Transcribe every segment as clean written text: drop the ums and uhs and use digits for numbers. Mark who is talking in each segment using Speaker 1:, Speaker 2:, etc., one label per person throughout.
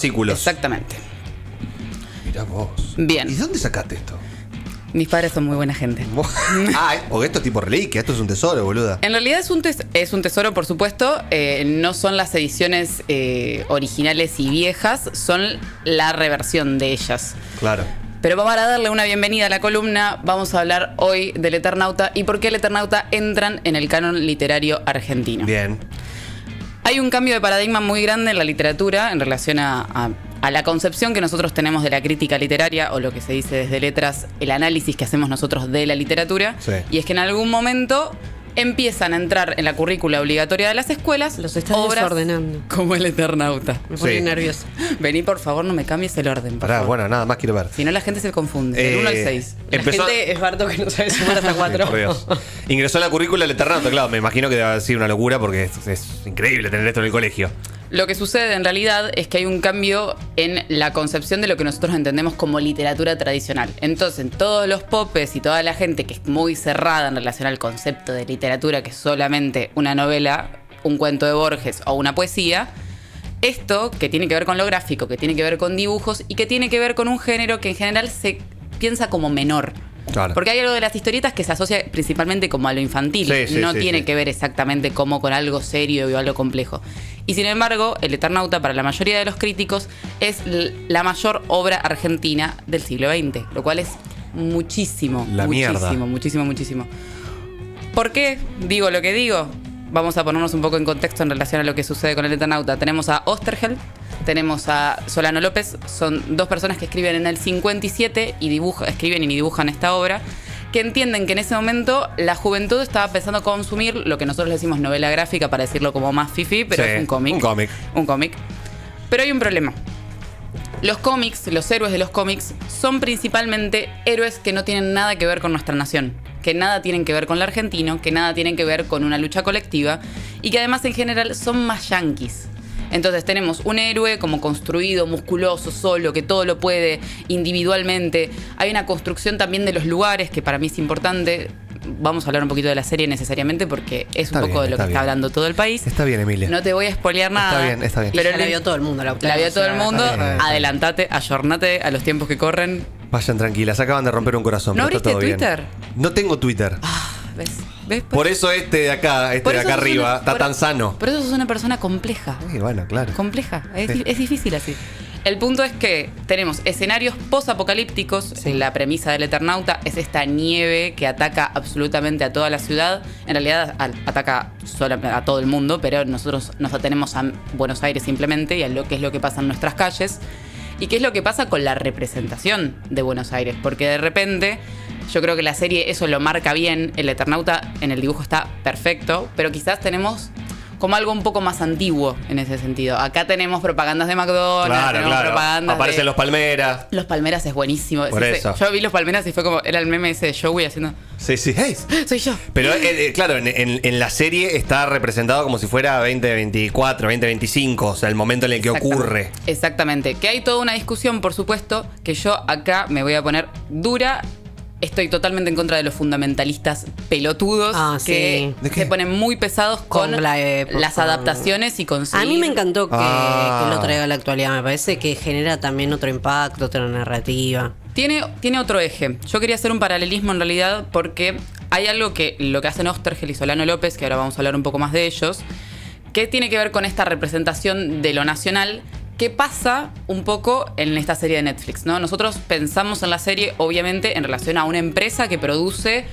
Speaker 1: Círculos.
Speaker 2: Exactamente.
Speaker 1: Mirá vos.
Speaker 2: Bien.
Speaker 1: ¿Y de dónde sacaste esto?
Speaker 2: Mis padres son muy buena gente.
Speaker 1: Porque esto es tipo reliquia, esto es un tesoro, boluda.
Speaker 2: En realidad es un tesoro, por supuesto. No son las ediciones originales y viejas, son la reversión de ellas.
Speaker 1: Claro.
Speaker 2: Pero para darle una bienvenida a la columna, vamos a hablar hoy del Eternauta y por qué el Eternauta entran en el canon literario argentino.
Speaker 1: Bien.
Speaker 2: Hay un cambio de paradigma muy grande en la literatura en relación a la concepción que nosotros tenemos de la crítica literaria, o lo que se dice desde letras, el análisis que hacemos nosotros de la literatura.
Speaker 1: Sí.
Speaker 2: Y es que en algún momento empiezan a entrar en la currícula obligatoria de las escuelas
Speaker 3: los estás
Speaker 2: obras
Speaker 3: desordenando.
Speaker 2: como el Eternauta.
Speaker 3: Me pone
Speaker 1: Sí.
Speaker 3: nervioso.
Speaker 2: Vení, por favor, no me cambies el orden. por
Speaker 1: Pará,
Speaker 2: favor.
Speaker 1: bueno, nada más quiero ver.
Speaker 2: Si no, la gente se confunde. Del 1 al 6.
Speaker 1: Empezó.
Speaker 3: La gente es Barto que no sabe sumar hasta 4.
Speaker 1: Por Dios. Ingresó a la currícula del Eternauta, claro. Me imagino que debe haber sido una locura porque es increíble tener esto en el colegio.
Speaker 2: Lo que sucede en realidad es que hay un cambio en la concepción de lo que nosotros entendemos como literatura tradicional. Entonces, todos los popes y toda la gente que es muy cerrada en relación al concepto de literatura, que es solamente una novela, un cuento de Borges o una poesía, esto que tiene que ver con lo gráfico, que tiene que ver con dibujos y que tiene que ver con un género que en general se piensa como menor.
Speaker 1: Claro.
Speaker 2: Porque hay algo de las historietas que se asocia principalmente como a lo infantil.
Speaker 1: Sí, sí,
Speaker 2: no
Speaker 1: sí,
Speaker 2: tiene
Speaker 1: sí.
Speaker 2: que ver exactamente como con algo serio o algo complejo. Y sin embargo, el Eternauta, para la mayoría de los críticos, es la mayor obra argentina del siglo XX. Lo cual es muchísimo.
Speaker 1: La mierda.
Speaker 2: Muchísimo. ¿Por qué digo lo que digo? Vamos a ponernos un poco en contexto en relación a lo que sucede con el Eternauta. Tenemos a Oesterheld, tenemos a Solano López, son dos personas que escriben en el 57 y escriben y dibujan esta obra, que entienden que en ese momento la juventud estaba empezando a consumir lo que nosotros le decimos novela gráfica, para decirlo como más fifí, pero
Speaker 1: Sí,
Speaker 2: es un cómic. Un cómic. Pero hay un problema. Los cómics, los héroes de los cómics, son principalmente héroes que no tienen nada que ver con nuestra nación, que nada tienen que ver con lo argentino, que nada tienen que ver con una lucha colectiva y que además en general son más yanquis. Entonces tenemos un héroe como construido, musculoso, solo, que todo lo puede individualmente. Hay una construcción también de los lugares que para mí es importante. Vamos a hablar un poquito de la serie necesariamente porque es
Speaker 1: Está
Speaker 2: un poco
Speaker 1: bien,
Speaker 2: de lo
Speaker 1: está
Speaker 2: que
Speaker 1: bien.
Speaker 2: está hablando todo el país.
Speaker 1: Está bien, Emilia.
Speaker 2: No te voy a spoilear nada.
Speaker 1: Está bien.
Speaker 2: Pero
Speaker 3: Ya la vio todo el mundo.
Speaker 2: la vio todo el mundo.
Speaker 1: Está bien.
Speaker 2: Adelantate, ayornate a los tiempos que corren.
Speaker 1: Vayan tranquilas, acaban de romper un corazón.
Speaker 2: ¿No
Speaker 1: pero está
Speaker 2: abriste
Speaker 1: todo bien.
Speaker 2: Twitter?
Speaker 1: No tengo Twitter.
Speaker 2: ¿Ves?
Speaker 1: Por eso este de acá,
Speaker 2: Por eso sos
Speaker 1: arriba,
Speaker 2: una-
Speaker 1: está
Speaker 2: por-
Speaker 1: tan sano.
Speaker 2: Por eso sos una persona compleja.
Speaker 1: Sí, bueno, claro.
Speaker 2: Compleja. Es,
Speaker 1: Sí.
Speaker 2: es difícil así. El punto es que tenemos escenarios post-apocalípticos.
Speaker 3: Sí.
Speaker 2: La premisa del Eternauta es esta nieve que ataca absolutamente a toda la ciudad. En realidad ataca a todo el mundo, pero nosotros nos atenemos a Buenos Aires simplemente y a lo que es lo que pasa en nuestras calles. ¿Y qué es lo que pasa con la representación de Buenos Aires? Porque de repente, yo creo que la serie eso lo marca bien. El Eternauta en el dibujo está perfecto, pero quizás tenemos como algo un poco más antiguo en ese sentido. Acá tenemos propagandas de McDonald's, tenemos propagandas
Speaker 1: Aparecen
Speaker 2: de...
Speaker 1: los Palmeras.
Speaker 2: Los Palmeras es buenísimo.
Speaker 1: Por eso.
Speaker 2: Yo vi Los Palmeras y fue como, era el meme ese de Joey haciendo,
Speaker 1: Sí, sí. Hey.
Speaker 2: soy yo.
Speaker 1: Pero claro, en la serie está representado como si fuera 2024, 2025, o sea, el momento en el que ocurre.
Speaker 2: Exactamente. Que hay toda una discusión, por supuesto, que yo acá me voy a poner dura. Estoy totalmente en contra de los fundamentalistas pelotudos que
Speaker 1: ¿De qué?
Speaker 2: se ponen muy pesados con
Speaker 3: Con la época.
Speaker 2: las adaptaciones y con
Speaker 3: A mí me encantó que lo traiga a la actualidad. Me parece que genera también otro impacto, otra narrativa.
Speaker 2: Tiene otro eje. Yo quería hacer un paralelismo en realidad porque hay algo que lo que hacen Oesterheld y Solano López, que ahora vamos a hablar un poco más de ellos, que tiene que ver con esta representación de lo nacional que pasa un poco en esta serie de Netflix, ¿no? Nosotros pensamos en la serie, obviamente, en relación a una empresa que produce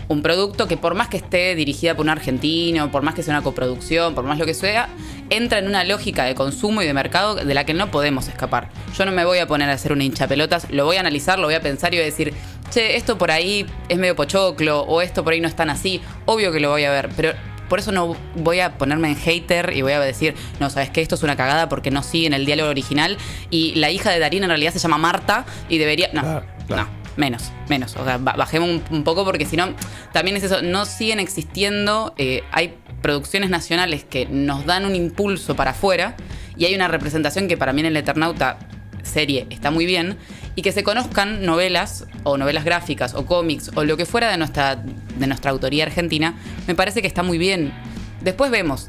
Speaker 2: un producto que por más que esté dirigida por un argentino, por más que sea una coproducción, por más lo que sea, entra en una lógica de consumo y de mercado de la que no podemos escapar. Yo no me voy a poner a hacer una hinchapelotas, lo voy a analizar, lo voy a pensar y voy a decir, che, esto por ahí es medio pochoclo o esto por ahí no es tan así. Obvio que lo voy a ver, pero por eso no voy a ponerme en hater y voy a decir, no, ¿sabes qué? Esto es una cagada porque no sigue en el diálogo original y la hija de Darín en realidad se llama Marta y debería... No,
Speaker 1: Claro.
Speaker 2: no. Menos. O sea, bajemos un poco porque si no, también es eso, no siguen existiendo, hay producciones nacionales que nos dan un impulso para afuera y hay una representación que para mí en el Eternauta serie está muy bien y que se conozcan novelas o novelas gráficas o cómics o lo que fuera de nuestra autoría argentina, me parece que está muy bien. Después vemos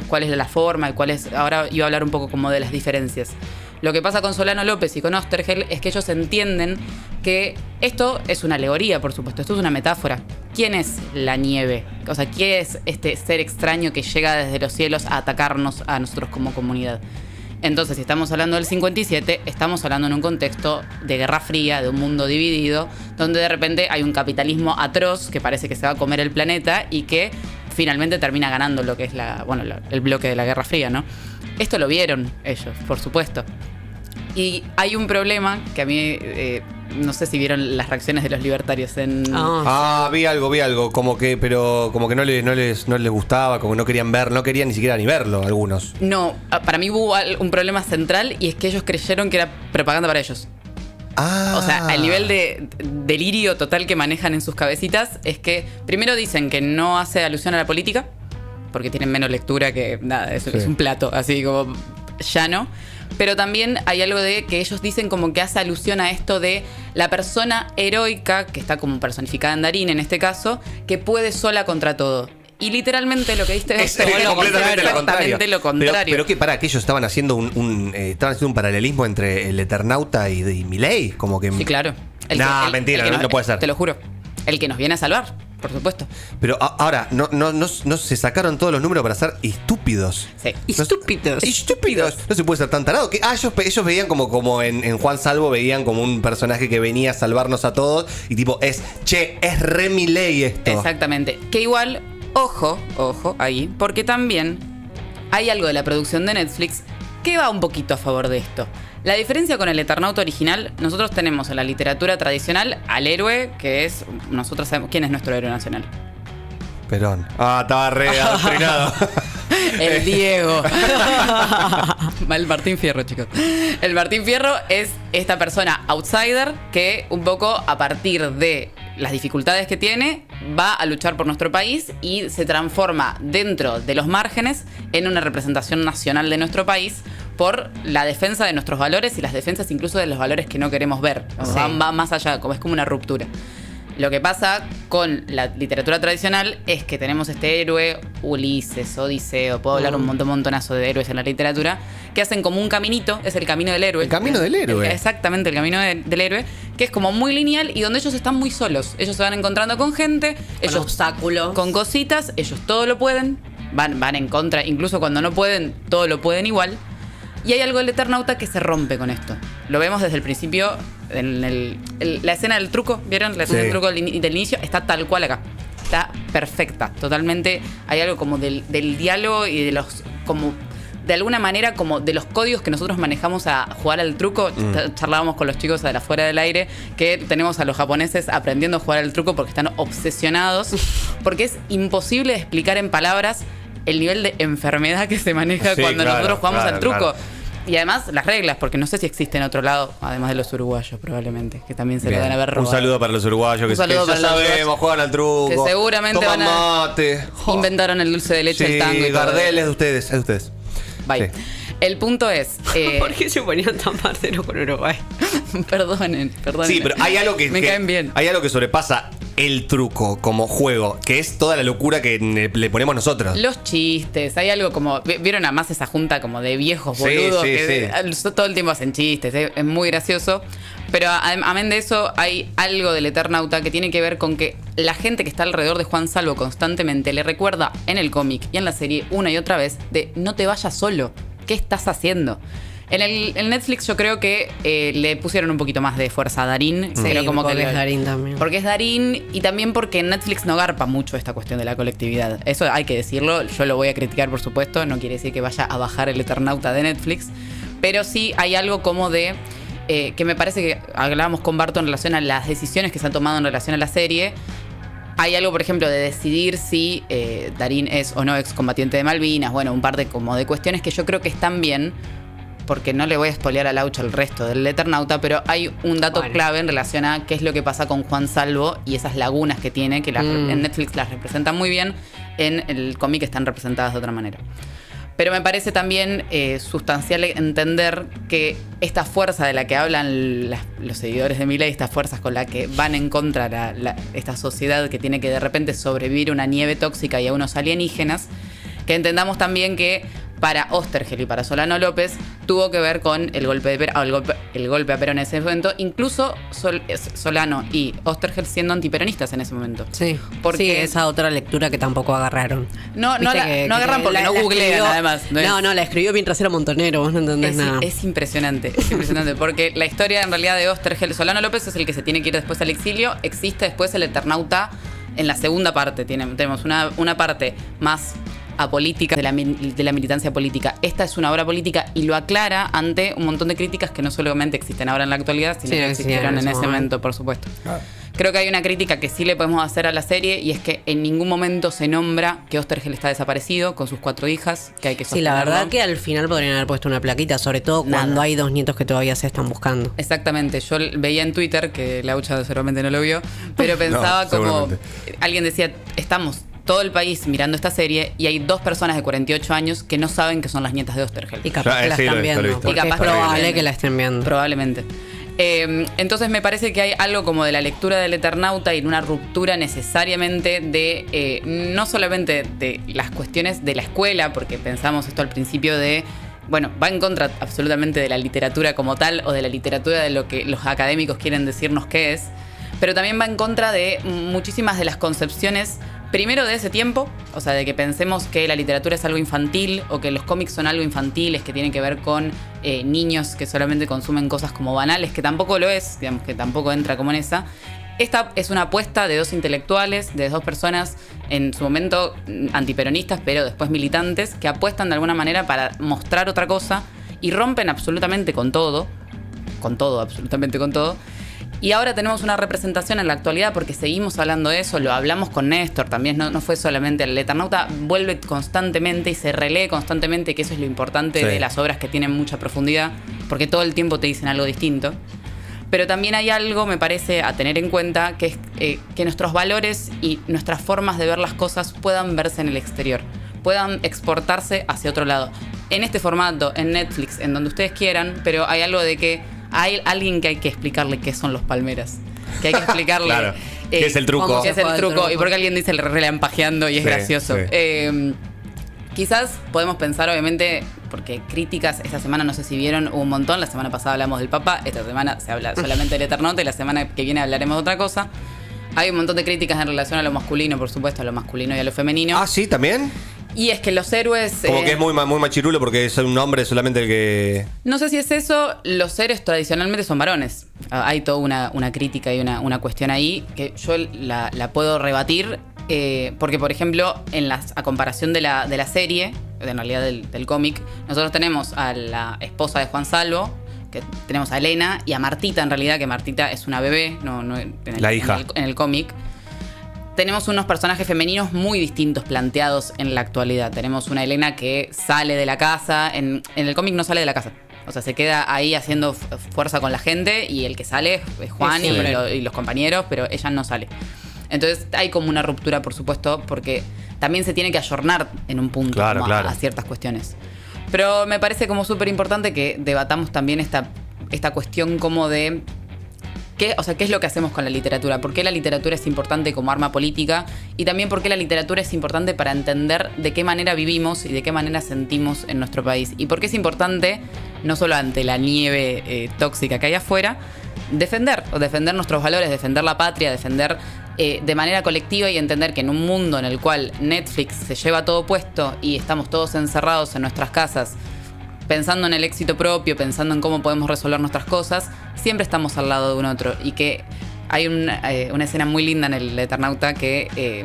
Speaker 2: cuál es la forma y cuál es... Ahora iba a hablar un poco como de las diferencias. Lo que pasa con Solano López y con Oesterheld es que ellos entienden que esto es una alegoría, por supuesto, esto es una metáfora. ¿Quién es la nieve? O sea, ¿quién es este ser extraño que llega desde los cielos a atacarnos a nosotros como comunidad? Entonces, si estamos hablando del 57, estamos hablando en un contexto de Guerra Fría, de un mundo dividido, donde de repente hay un capitalismo atroz que parece que se va a comer el planeta y que finalmente termina ganando lo que es el bloque de la Guerra Fría, ¿no? Esto lo vieron ellos, por supuesto. Y hay un problema que a mí, no sé si vieron las reacciones de los libertarios en...
Speaker 1: Vi algo, como que no les gustaba, como que no querían ni siquiera ni verlo algunos.
Speaker 2: No, para mí hubo un problema central y es que ellos creyeron que era propaganda para ellos. O sea, el nivel de delirio total que manejan en sus cabecitas es que primero dicen que no hace alusión a la política, porque tienen menos lectura que nada, es un plato así como llano. Pero también hay algo de que ellos dicen como que hace alusión a esto de la persona heroica, que está como personificada en Darín en este caso, que puede sola contra todo. Y literalmente lo que diste
Speaker 1: es completamente
Speaker 2: lo contrario.
Speaker 1: Pero que para que ellos estaban haciendo un paralelismo entre el Eternauta y Milei, como que...
Speaker 2: Sí, claro.
Speaker 1: Mentira, no puede ser.
Speaker 2: Te lo juro. El que nos viene a salvar, por supuesto.
Speaker 1: Pero ahora, no se sacaron todos los números para ser estúpidos.
Speaker 2: Sí.
Speaker 3: Estúpidos.
Speaker 1: No se puede ser tan tarado. Ellos veían como en Juan Salvo, veían como un personaje que venía a salvarnos a todos. Y tipo, es re Milei esto.
Speaker 2: Exactamente. Que igual, ojo ahí, porque también hay algo de la producción de Netflix que va un poquito a favor de esto. La diferencia con el Eternauta original, nosotros tenemos en la literatura tradicional al héroe, que es... Nosotros sabemos quién es nuestro héroe nacional.
Speaker 1: Perón. Estaba re adoctrinado.
Speaker 2: El Diego. El Martín Fierro, chicos. El Martín Fierro es esta persona outsider que un poco a partir de las dificultades que tiene va a luchar por nuestro país y se transforma dentro de los márgenes en una representación nacional de nuestro país por la defensa de nuestros valores y las defensas incluso de los valores que no queremos ver. Sí. Va más allá, es como una ruptura. Lo que pasa con la literatura tradicional es que tenemos este héroe, Ulises, Odiseo, puedo hablar un montonazo de héroes en la literatura, que hacen como un caminito, es el camino del héroe.
Speaker 1: El camino del héroe.
Speaker 2: Exactamente, el camino del héroe, que es como muy lineal y donde ellos están muy solos. Ellos se van encontrando con gente, ellos
Speaker 3: obstáculos,
Speaker 2: con cositas, ellos todo lo pueden, van en contra, incluso cuando no pueden, todo lo pueden igual. Y hay algo del Eternauta que se rompe con esto. Lo vemos desde el principio, en la escena del truco, ¿vieron? La escena del truco del inicio está tal cual acá. Está perfecta, totalmente. Hay algo como del diálogo y de los... como de alguna manera como de los códigos que nosotros manejamos a jugar al truco. Charlábamos con los chicos de afuera del aire que tenemos a los japoneses aprendiendo a jugar al truco porque están obsesionados. Porque es imposible de explicar en palabras el nivel de enfermedad que se maneja cuando nosotros jugamos al truco. Claro. Y además las reglas, porque no sé si existe en otro lado, además de los uruguayos probablemente, que también se lo dan a ver robado.
Speaker 1: Un saludo para los uruguayos, que ya sabemos, juegan al truco.
Speaker 2: Que seguramente
Speaker 1: toman mate.
Speaker 2: Inventaron el dulce de leche, el tango.
Speaker 1: Sí, Gardel es de ustedes.
Speaker 2: Bye. Sí. El punto es...
Speaker 3: ¿Por qué se ponían tan parceros con Uruguay?
Speaker 2: Perdonen.
Speaker 1: Sí, pero hay algo
Speaker 2: me caen bien.
Speaker 1: Hay algo que sobrepasa el truco como juego, que es toda la locura que le ponemos nosotros.
Speaker 2: Los chistes, hay algo como... ¿Vieron además esa junta como de viejos boludos? Sí. Todo el tiempo hacen chistes, es muy gracioso. Pero amén de eso, hay algo del Eternauta que tiene que ver con que la gente que está alrededor de Juan Salvo constantemente le recuerda en el cómic y en la serie una y otra vez de no te vayas solo. ¿Qué estás haciendo? En Netflix yo creo que le pusieron un poquito más de fuerza a Darín.
Speaker 3: Sí,
Speaker 2: pero como
Speaker 3: porque
Speaker 2: que
Speaker 3: es Darín también.
Speaker 2: Porque es Darín y también porque en Netflix no garpa mucho esta cuestión de la colectividad. Eso hay que decirlo. Yo lo voy a criticar, por supuesto. No quiere decir que vaya a bajar el Eternauta de Netflix. Pero sí hay algo como de... que me parece que hablábamos con Barto en relación a las decisiones que se han tomado en relación a la serie. Hay algo, por ejemplo, de decidir si Darín es o no excombatiente de Malvinas. Bueno, un par de cuestiones que yo creo que están bien, porque no le voy a spoilear a Laucha el resto del Eternauta, pero hay un dato clave en relación a qué es lo que pasa con Juan Salvo y esas lagunas que tiene, que en Netflix las representan muy bien, en el cómic están representadas de otra manera. Pero me parece también sustancial entender que esta fuerza de la que hablan los seguidores de Milei, estas fuerzas con las que van en contra esta sociedad que tiene que de repente sobrevivir una nieve tóxica y a unos alienígenas, que entendamos también que para Oesterheld y para Solano López tuvo que ver con el golpe a Perón en ese momento, incluso Solano y Oesterheld siendo antiperonistas en ese momento.
Speaker 3: Sí,
Speaker 2: Porque
Speaker 3: sí, esa otra lectura que tampoco agarraron.
Speaker 2: No agarran porque no googlean,
Speaker 3: escribió,
Speaker 2: además.
Speaker 3: No, la escribió mientras era montonero, vos no entendés nada.
Speaker 2: Es impresionante, porque la historia en realidad de Oesterheld, Solano López es el que se tiene que ir después al exilio, existe después el Eternauta en la segunda parte, tenemos una parte más apolítica de la militancia política. Esta es una obra política y lo aclara ante un montón de críticas que no solamente existen ahora en la actualidad, sino que existieron en ese momento, por supuesto. Claro. Creo que hay una crítica que sí le podemos hacer a la serie y es que en ningún momento se nombra que Oesterheld está desaparecido con sus 4 hijas, que hay que sostenerlo.
Speaker 3: Sí, la verdad que al final podrían haber puesto una plaquita, sobre todo cuando hay 2 nietos que todavía se están buscando.
Speaker 2: Exactamente, yo veía en Twitter, que Laucha seguramente no lo vio, pero pensaba como... Alguien decía, estamos todo el país mirando esta serie y hay 2 personas de 48 años que no saben que son las nietas de Oesterheld.
Speaker 3: Y capaz que la están viendo, porque es probable que la estén viendo.
Speaker 2: Probablemente. Entonces me parece que hay algo como de la lectura del Eternauta y una ruptura necesariamente de no solamente de las cuestiones de la escuela, porque pensamos esto al principio de, bueno, va en contra absolutamente de la literatura como tal o de la literatura de lo que los académicos quieren decirnos que es, pero también va en contra de muchísimas de las concepciones. Primero de ese tiempo, o sea, de que pensemos que la literatura es algo infantil o que los cómics son algo infantiles, que tienen que ver con niños que solamente consumen cosas como banales, que tampoco lo es, digamos que tampoco entra como en esa. Esta es una apuesta de 2 intelectuales, de 2 personas en su momento antiperonistas, pero después militantes, que apuestan de alguna manera para mostrar otra cosa y rompen absolutamente con todo, absolutamente con todo. Y ahora tenemos una representación en la actualidad porque seguimos hablando de eso, lo hablamos con Néstor también, no fue solamente el Eternauta, vuelve constantemente y se relee constantemente, que eso es lo importante de las obras que tienen mucha profundidad, porque todo el tiempo te dicen algo distinto. Pero también hay algo, me parece, a tener en cuenta, que es que nuestros valores y nuestras formas de ver las cosas puedan verse en el exterior, puedan exportarse hacia otro lado. En este formato, en Netflix, en donde ustedes quieran, pero hay algo de que hay alguien que hay que explicarle qué son los palmeras. Que hay que explicarle
Speaker 1: claro. ¿Qué es el truco?
Speaker 2: ¿Qué es el truco? Y porque alguien dice el relampajeando y es gracioso. Sí. Quizás podemos pensar, obviamente, porque críticas esta semana, no sé si vieron, hubo un montón. La semana pasada hablamos del Papa, esta semana se habla solamente del Eternauta y la semana que viene hablaremos de otra cosa. Hay un montón de críticas en relación a lo masculino, por supuesto, a lo masculino y a lo femenino.
Speaker 1: Ah, sí, también.
Speaker 2: Y es que los héroes...
Speaker 1: Como que es muy machirulo porque es un hombre solamente el que...
Speaker 2: No sé si es eso, los héroes tradicionalmente son varones. Hay toda una crítica y una cuestión ahí que yo la puedo rebatir porque, por ejemplo, a comparación de la serie, en realidad del cómic, nosotros tenemos a la esposa de Juan Salvo, que tenemos a Elena, y a Martita, en realidad, que Martita es una bebé,
Speaker 1: la hija.
Speaker 2: En el cómic. Tenemos unos personajes femeninos muy distintos planteados en la actualidad. Tenemos una Elena que sale de la casa. En el cómic no sale de la casa. O sea, se queda ahí haciendo fuerza con la gente y el que sale es Juan y los compañeros, pero ella no sale. Entonces hay como una ruptura, por supuesto, porque también se tiene que ayornar en un punto a ciertas cuestiones. Pero me parece como súper importante que debatamos también esta cuestión como de... ¿Qué es lo que hacemos con la literatura? ¿Por qué la literatura es importante como arma política? Y también por qué la literatura es importante para entender de qué manera vivimos y de qué manera sentimos en nuestro país. Y por qué es importante, no solo ante la nieve tóxica que hay afuera, defender nuestros valores, defender la patria, defender de manera colectiva y entender que en un mundo en el cual Netflix se lleva todo puesto y estamos todos encerrados en nuestras casas, pensando en el éxito propio, pensando en cómo podemos resolver nuestras cosas, siempre estamos al lado de un otro. Y que hay una escena muy linda en el Eternauta que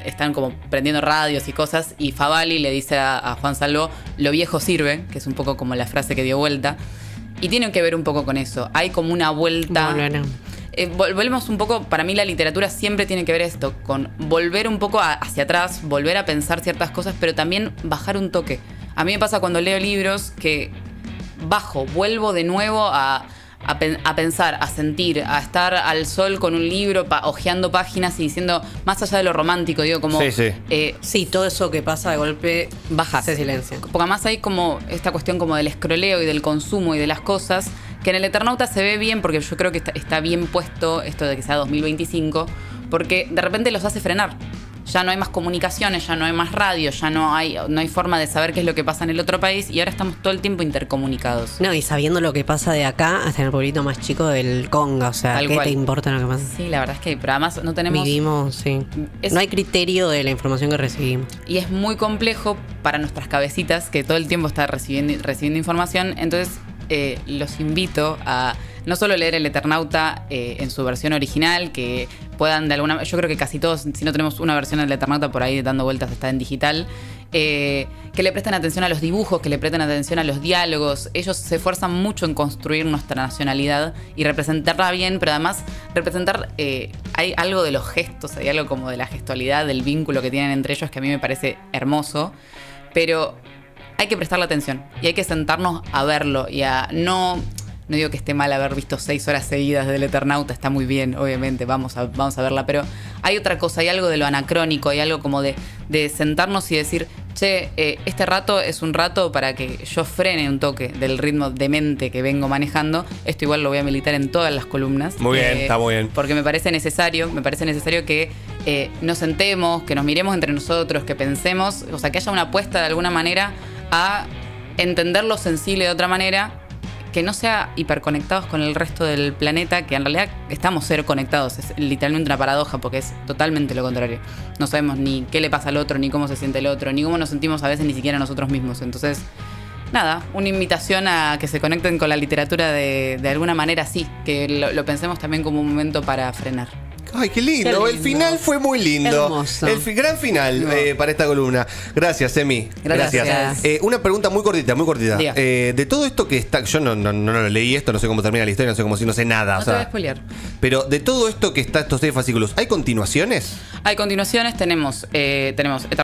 Speaker 2: están como prendiendo radios y cosas y Favali le dice a Juan Salvo, lo viejo sirve, que es un poco como la frase que dio vuelta. Y tiene que ver un poco con eso. Hay como una vuelta... volvemos un poco, para mí la literatura siempre tiene que ver esto, con volver un poco hacia atrás, volver a pensar ciertas cosas, pero también bajar un toque. A mí me pasa cuando leo libros que vuelvo de nuevo a pensar, a sentir, a estar al sol con un libro, hojeando páginas y diciendo, más allá de lo romántico, digo, como...
Speaker 3: Sí, todo eso que pasa de golpe
Speaker 2: baja.
Speaker 3: Se silencia.
Speaker 2: Porque además hay como esta cuestión como del escroleo y del consumo y de las cosas, que en el Eternauta se ve bien, porque yo creo que está bien puesto esto de que sea 2025, porque de repente los hace frenar. ya no hay más comunicaciones, ya no hay más radio, ya no hay forma de saber qué es lo que pasa en el otro país y ahora estamos todo el tiempo intercomunicados.
Speaker 3: No, y sabiendo lo que pasa de acá hasta en el pueblito más chico del Conga, o sea,
Speaker 2: Tal
Speaker 3: ¿qué
Speaker 2: cual.
Speaker 3: te importa lo que pasa?
Speaker 2: Sí, la verdad es que, pero además no tenemos...
Speaker 3: Vivimos, sí. No hay criterio de la información que recibimos.
Speaker 2: Y es muy complejo para nuestras cabecitas que todo el tiempo está recibiendo información. Entonces los invito a no solo leer El Eternauta en su versión original, que puedan de alguna... Yo creo que casi todos, si no tenemos una versión del Eternauta por ahí dando vueltas, está en digital. Que le presten atención a los dibujos, que le presten atención a los diálogos. Ellos se esfuerzan mucho en construir nuestra nacionalidad y representarla bien, pero además representar... hay algo de los gestos, hay algo como de la gestualidad, del vínculo que tienen entre ellos que a mí me parece hermoso, pero hay que prestarle atención y hay que sentarnos a verlo y a no digo que esté mal haber visto 6 horas seguidas del Eternauta, está muy bien, obviamente, vamos a verla, pero hay otra cosa, hay algo de lo anacrónico, hay algo como de sentarnos y decir, che, este rato es un rato para que yo frene un toque del ritmo demente que vengo manejando. Esto igual lo voy a militar en todas las columnas.
Speaker 1: Muy bien, está muy bien.
Speaker 2: Porque me parece necesario que nos sentemos, que nos miremos entre nosotros, que pensemos, o sea, que haya una apuesta de alguna manera a entender lo sensible de otra manera, que no sea hiperconectados con el resto del planeta, que en realidad estamos cero conectados, es literalmente una paradoja porque es totalmente lo contrario. No sabemos ni qué le pasa al otro, ni cómo se siente el otro, ni cómo nos sentimos a veces ni siquiera nosotros mismos. Entonces, nada, una invitación a que se conecten con la literatura de alguna manera así, que lo pensemos también como un momento para frenar.
Speaker 1: Ay, qué lindo.
Speaker 3: Qué lindo.
Speaker 1: El final fue muy lindo.
Speaker 3: Hermoso.
Speaker 1: El gran final para esta columna. Gracias, Emi.
Speaker 2: Gracias.
Speaker 1: Una pregunta muy cortita, muy cortita.
Speaker 2: Diga.
Speaker 1: De todo esto que está... Yo no lo leí esto, no sé cómo termina la historia, no sé cómo si no sé nada.
Speaker 2: No
Speaker 1: o
Speaker 2: te voy a
Speaker 1: sea,
Speaker 2: spoilear.
Speaker 1: pero de todo esto que está, estos 6 fascículos, ¿hay continuaciones?
Speaker 2: Hay continuaciones, tenemos